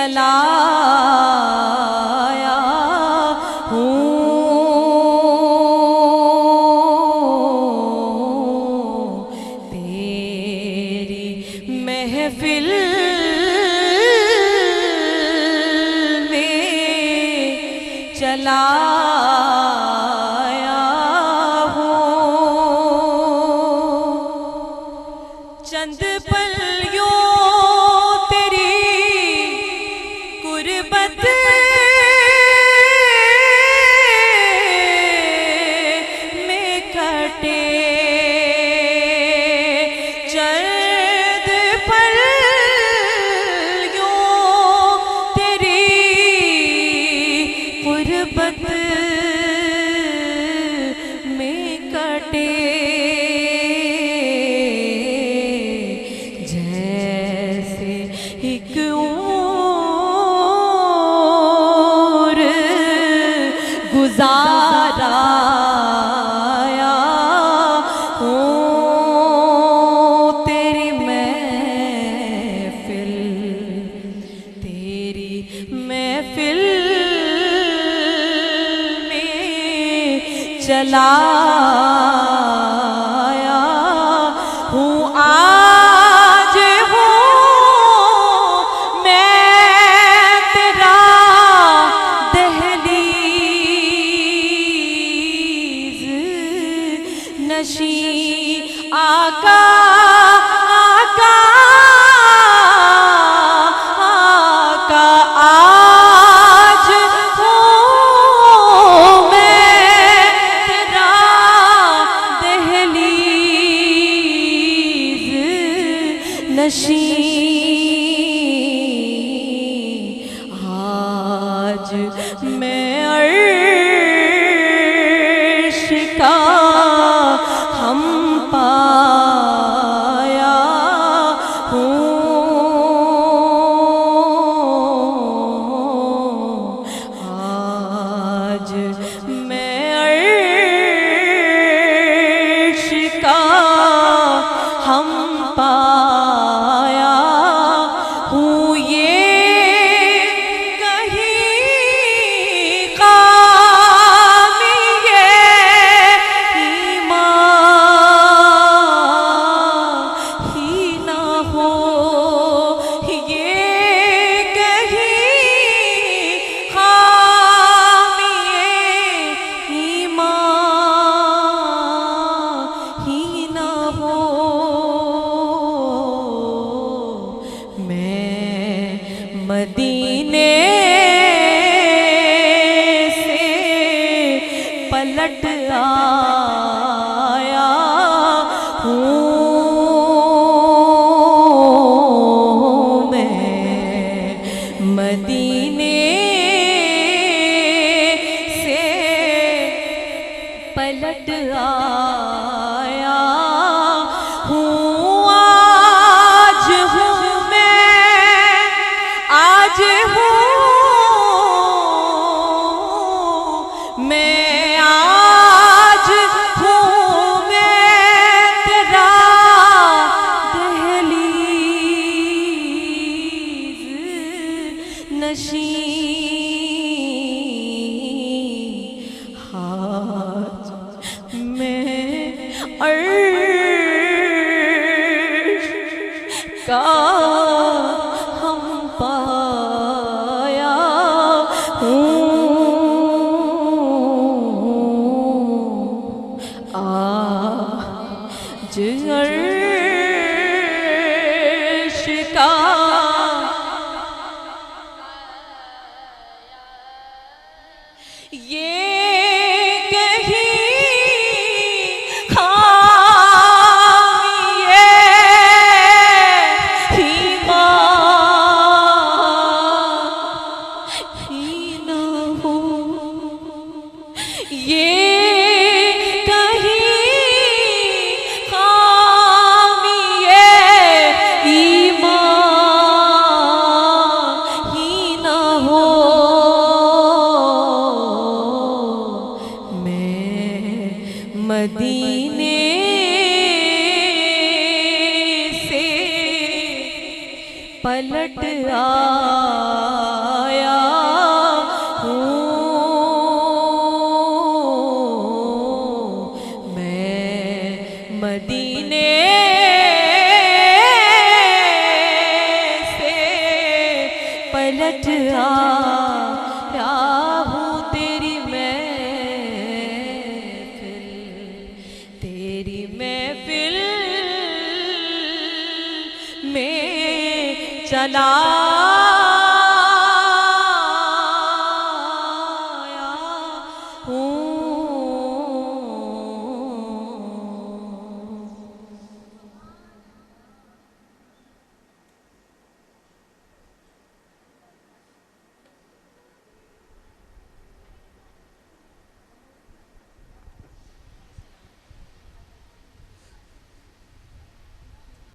चलाया हूँ तेरी महफिल में चलाया हूँ चंद पलियों गुजाराया हूँ तेरी महफिल में चलाया हूँ आज हूँ मैं तेरा नशी आका आका आका आज हूँ मैं तेरा दहलीज नशी आज मैं अर्श का हम पाया हूँ आज मैं अर्श का हम पाया हूँ ये कहीं काम ये मदीने से पलट आया हूँ मैं मदीने से पलट आया हूँ आज हूँ आज हूँ मैं आज हूँ मैं तेरा दहलीज नशी आज मैं अर्श का हम पाया हूँ आज अर्श का ये खामी ये ही पलट आया हूँ। मैं मदीने से पलट आया हूँ। तेरी महफिल में चला